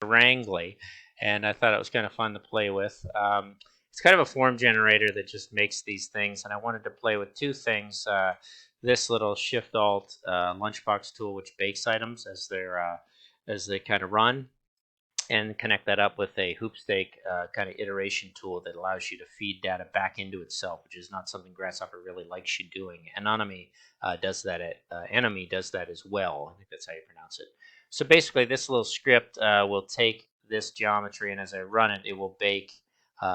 wrangly, and I thought it was kind of fun to play with. It's kind of a form generator that just makes these things, and I wanted to play with two things. This little Shift Alt Lunchbox tool, which bakes items as they kind of run, and connect that up with a Hoopsnake kind of iteration tool that allows you to feed data back into itself, which is not something Grasshopper really likes you doing. Enemy does that. Enemy does that as well. I think that's how you pronounce it. So basically, this little script will take this geometry, and as I run it, it will bake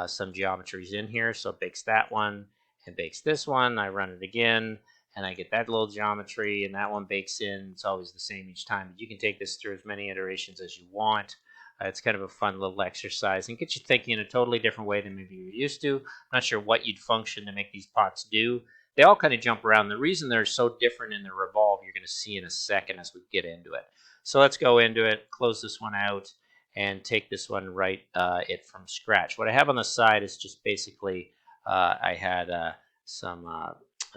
some geometries in here. So it bakes that one and bakes this one. I run it again, and I get that little geometry, and that one bakes in. It's always the same each time. You can take this through as many iterations as you want. It's kind of a fun little exercise and gets you thinking in a totally different way than maybe you're used to. I'm not sure what you'd function to make these pots do. They all kind of jump around. The reason they're so different in the revolve, you're going to see in a second as we get into it. So let's go into it, close this one out, and take this one right it from scratch. What I have on the side is just basically I had some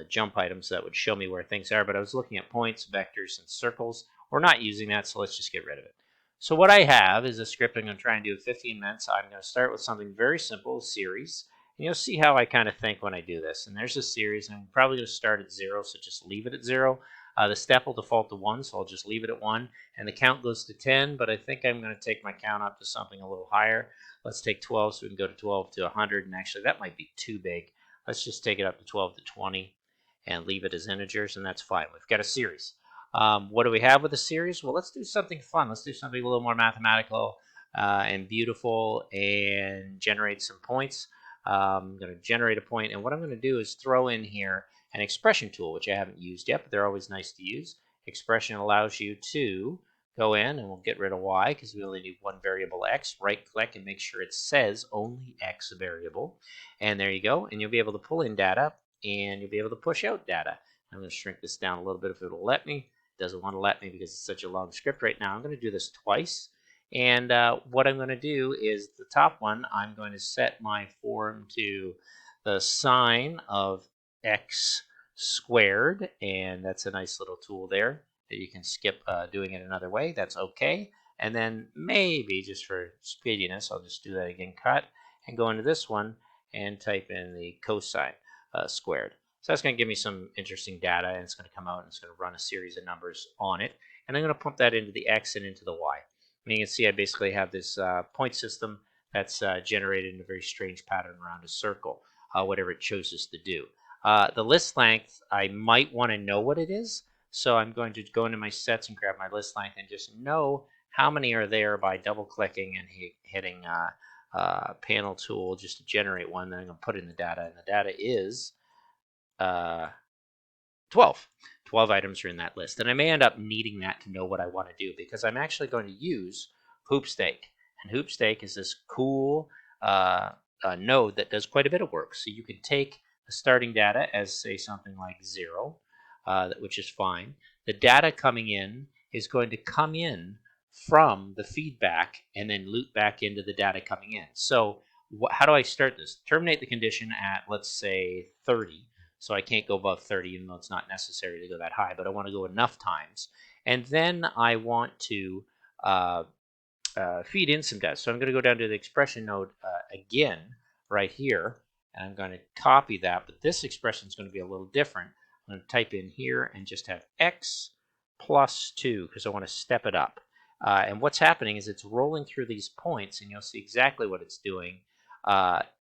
jump items that would show me where things are, but I was looking at points, vectors, and circles. We're not using that, so let's just get rid of it. So what I have is a script I'm going to try and do in 15 minutes. I'm going to start with something very simple, a series. And you'll see how I kind of think when I do this. And there's a series, and I'm probably going to start at 0, so just leave it at 0. The step will default to 1, so I'll just leave it at 1. And the count goes to 10, but I think I'm going to take my count up to something a little higher. Let's take 12, so we can go to 12 to 100. And actually, that might be too big. Let's just take it up to 12 to 20 and leave it as integers, and that's fine. We've got a series. What do we have with a series? Well, let's do something fun. Let's do something a little more mathematical and beautiful and generate some points. I'm going to generate a point, and what I'm going to do is throw in here an expression tool, which I haven't used yet, but they're always nice to use. Expression allows you to go in, and we'll get rid of y because we only need one variable x. Right-click and make sure it says only x variable. And there you go, and you'll be able to pull in data, and you'll be able to push out data. I'm going to shrink this down a little bit if it'll let me. Doesn't want to let me because it's such a long script right now. I'm going to do this twice. And what I'm going to do is the top one, I'm going to set my form to the sine of x squared. And that's a nice little tool there that you can skip doing it another way. That's okay. And then maybe just for speediness, I'll just do that again, cut, and go into this one and type in the cosine squared. So that's going to give me some interesting data, and it's going to come out and it's going to run a series of numbers on it. And I'm going to pump that into the x and into the y. And you can see I basically have this point system that's generated in a very strange pattern around a circle, whatever it chooses to do. The list length, I might want to know what it is. So I'm going to go into my sets and grab my list length and just know how many are there by double-clicking and hitting panel tool just to generate one. Then I'm going to put in the data, and the data is 12. 12 items are in that list. And I may end up needing that to know what I want to do because I'm actually going to use Hoopsnake. And Hoopsnake is this cool node that does quite a bit of work. So you can take the starting data as, say, something like 0, which is fine. The data coming in is going to come in from the feedback and then loop back into the data coming in. So how do I start this? Terminate the condition at, let's say, 30. So I can't go above 30, even though it's not necessary to go that high, but I want to go enough times. And then I want to feed in some data. So I'm going to go down to the expression node again right here, and I'm going to copy that, but this expression is going to be a little different. I'm going to type in here and just have x plus 2 because I want to step it up. And what's happening is it's rolling through these points, and you'll see exactly what it's doing.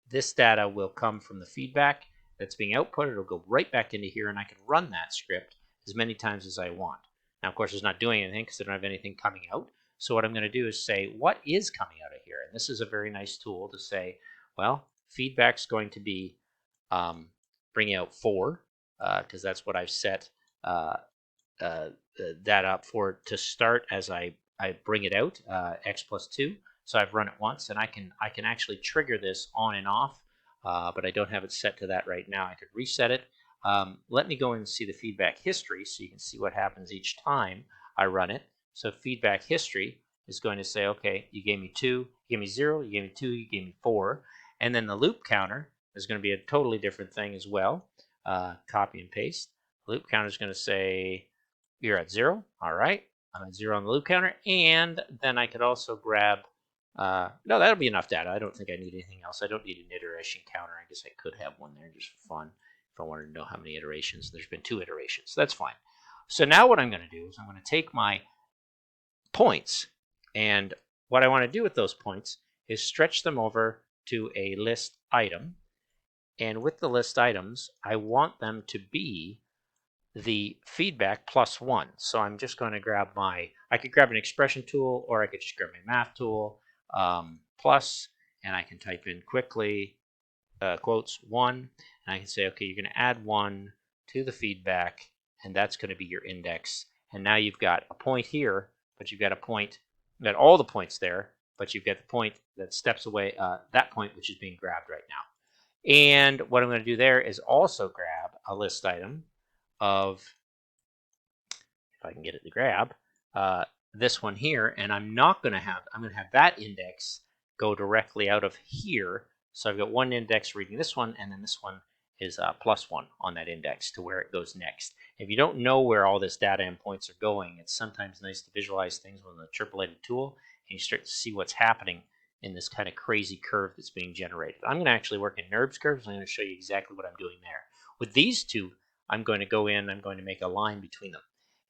This data will come from the feedback that's being output. It'll go right back into here, and I can run that script as many times as I want. Now, of course, it's not doing anything because I don't have anything coming out. So what I'm going to do is say, what is coming out of here? And this is a very nice tool to say, well, feedback's going to be bringing out 4 because that's what I've set that up for to start as I bring it out, x plus 2. So I've run it once, and I can actually trigger this on and off. But I don't have it set to that right now. I could reset it. Let me go and see the feedback history so you can see what happens each time I run it. So feedback history is going to say, okay, you gave me 2, you gave me 0, you gave me 2, you gave me 4. And then the loop counter is going to be a totally different thing as well. Copy and paste. The loop counter is going to say, you're at 0. All right. I'm at 0 on the loop counter, and then I could also grab, no, that'll be enough data. I don't think I need anything else. I don't need an iteration counter. I guess I could have one there just for fun if I wanted to know how many iterations. There's been 2 iterations, so that's fine. So now what I'm going to do is I'm going to take my points, and what I want to do with those points is stretch them over to a list item. And with the list items, I want them to be the feedback plus 1. So I'm just going to grab I could grab an expression tool, or I could just grab my math tool, plus, and I can type in quickly, quotes 1, and I can say, okay, you're going to add 1 to the feedback, and that's going to be your index. And now you've got a point here, but you've got a point, got all the points there, but you've got the point that steps away, that point which is being grabbed right now. And what I'm going to do there is also grab a list item of, if I can get it to grab, this one here, and I'm going to have that index go directly out of here. So I've got one index reading this one, and then this one is plus 1 on that index to where it goes next. If you don't know where all this data and points are going, it's sometimes nice to visualize things with an interpolated tool, and you start to see what's happening in this kind of crazy curve that's being generated. I'm going to actually work in NURBS curves. I'm going to show you exactly what I'm doing there. With these two, I'm going to go in, I'm going to make a line between them,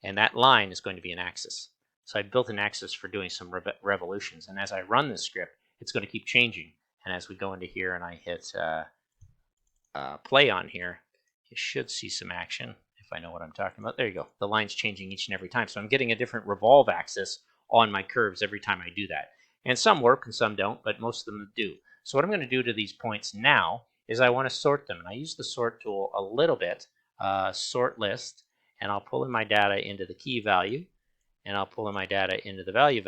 and that line is going to be an axis. So I built an axis for doing some revolutions, and as I run this script, it's going to keep changing. And as we go into here and I hit play on here, you should see some action if I know what I'm talking about. There you go. The line's changing each and every time. So I'm getting a different revolve axis on my curves every time I do that. And some work and some don't, but most of them do. So what I'm going to do to these points now is I want to sort them. And I use the sort tool a little bit, sort list, and I'll pull in my data into the key value, and I'll pull in my data into the value,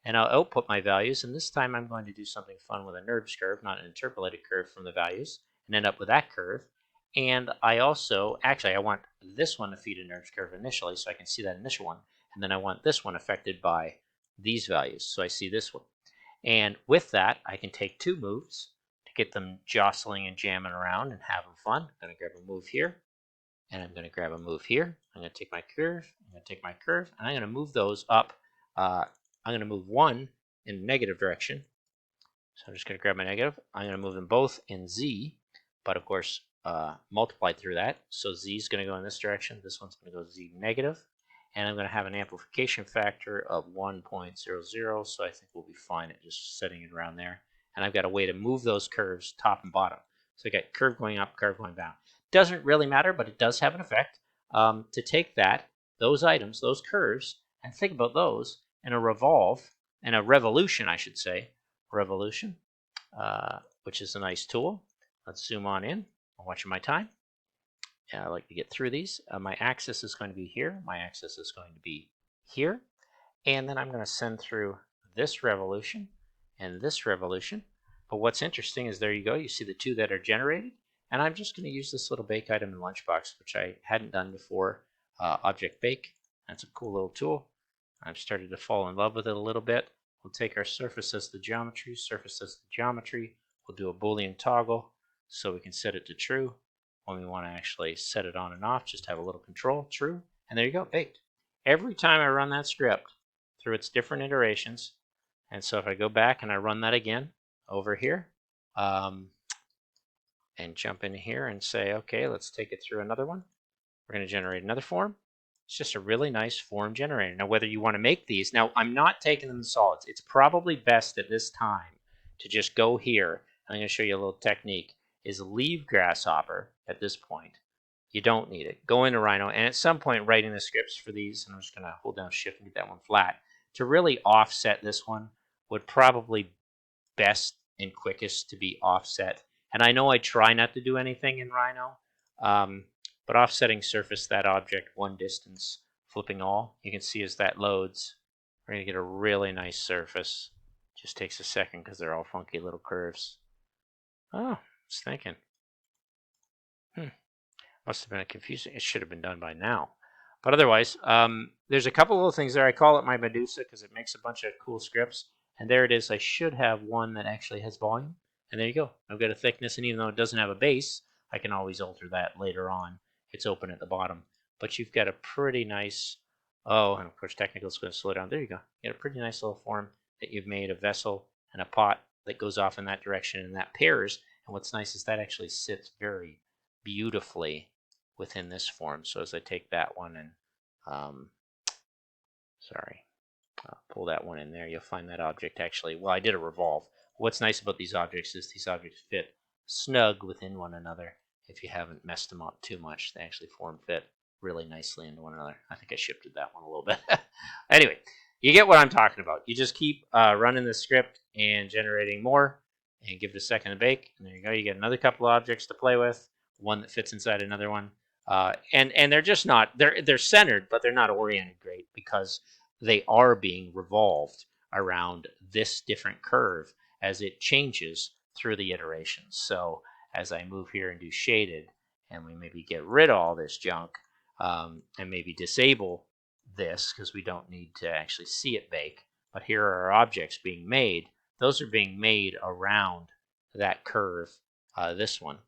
and I'll output my values. And this time I'm going to do something fun with a NURBS curve, not an interpolated curve from the values, and end up with that curve. And I also, actually, I want this one to feed a NURBS curve initially so I can see that initial one. And then I want this one affected by these values, so I see this one. And with that, I can take 2 moves to get them jostling and jamming around and having fun. I'm going to grab a move here, and I'm going to grab a move here. I'm going to take my curve, I'm going to take my curve, and I'm going to move those up. I'm going to move one in the negative direction. So I'm just going to grab my negative. I'm going to move them both in Z, but of course multiplied through that. So Z is going to go in this direction. This one's going to go Z negative. And I'm going to have an amplification factor of 1.00, so I think we'll be fine at just setting it around there. And I've got a way to move those curves top and bottom. So I got curve going up, curve going down. Doesn't really matter, but it does have an effect to take those items, those curves, and think about those in a revolution, I should say, revolution, which is a nice tool. Let's zoom on in. I'm watching my time. I like to get through these. My axis is going to be here. My axis is going to be here. And then I'm going to send through this revolution and this revolution. But what's interesting is there you go. You see the 2 that are generated. And I'm just going to use this little bake item in Lunchbox, which I hadn't done before. Object Bake. That's a cool little tool. I've started to fall in love with it a little bit. We'll take our surface as the geometry, surface as the geometry. We'll do a Boolean toggle so we can set it to true. When we want to actually set it on and off, just have a little control, true, and there you go, baked. Every time I run that script through its different iterations, and so if I go back and I run that again over here, and jump in here and say, okay, let's take it through another one. We're going to generate another form. It's just a really nice form generator. Now, whether you want to make these, now I'm not taking them in solids. It's probably best at this time to just go here. I'm going to show you a little technique. Is leave Grasshopper at this point. You don't need it. Go into Rhino, and at some point writing the scripts for these, and I'm just going to hold down Shift and get that one flat. To really offset this one would probably best and quickest to be offset. And I know I try not to do anything in Rhino, but offsetting surface that object one distance, flipping all, you can see as that loads, we're going to get a really nice surface. Just takes a second because they're all funky little curves. Oh. Thinking. Must have been a confusing. It should have been done by now. But otherwise, there's a couple little things there. I call it my Medusa because it makes a bunch of cool scripts. And there it is. I should have one that actually has volume. And there you go. I've got a thickness, and even though it doesn't have a base, I can always alter that later on. It's open at the bottom. But you've got a pretty nice Oh, and of course technical is going to slow down. There you go. You got a pretty nice little form that you've made, a vessel and a pot that goes off in that direction, and that pairs. And what's nice is that actually sits very beautifully within this form. So as I take that one and, sorry, pull that one in there, you'll find that object actually, well, I did a revolve. What's nice about these objects is these objects fit snug within one another. If you haven't messed them up too much, they actually form fit really nicely into one another. I think I shifted that one a little bit. Anyway, you get what I'm talking about. You just keep running the script and generating more, and give it a second to bake, and there you go. You get another couple of objects to play with, one that fits inside another one, and they're just not, they're centered, but they're not oriented great because they are being revolved around this different curve as it changes through the iterations. So as I move here and do shaded, and we maybe get rid of all this junk, and maybe disable this because we don't need to actually see it bake, but here are our objects being made. Those are being made around that curve, this one.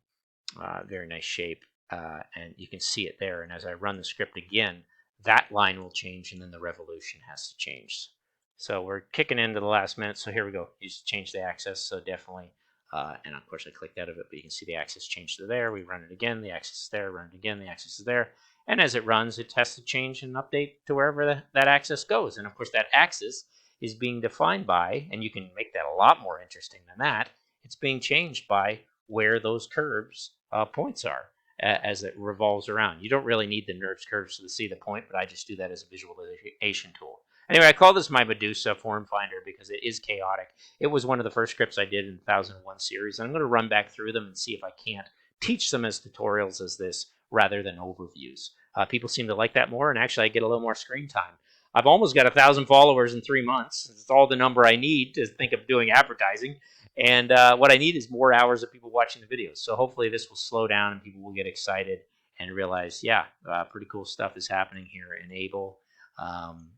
Very nice shape, and you can see it there. And as I run the script again, that line will change, and then the revolution has to change. So we're kicking into the last minute, so here we go. You just change the axis, so definitely, and of course I clicked out of it, but you can see the axis change to there. We run it again, the axis is there, run it again, the axis is there. And as it runs, it has to change and update to wherever that axis goes. And of course that axis is being defined by, and you can make that a lot more interesting than that, it's being changed by where those curves points are as it revolves around. You don't really need the NURBS curves to see the point, but I just do that as a visualization tool. Anyway, I call this my Medusa form finder because it is chaotic. It was one of the first scripts I did in the 1001 series. I'm going to run back through them and see if I can't teach them as tutorials as this rather than overviews. People seem to like that more, and actually I get a little more screen time. I've almost got 1,000 followers in 3 months. It's all the number I need to think of doing advertising. And what I need is more hours of people watching the videos. So hopefully this will slow down and people will get excited and realize, yeah, pretty cool stuff is happening here. Enable,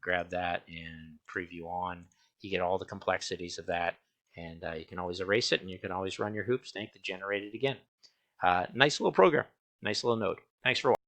grab that and preview on. You get all the complexities of that, and you can always erase it, and you can always run your Hoopsnake to generate it again. Nice little program, nice little node. Thanks for watching.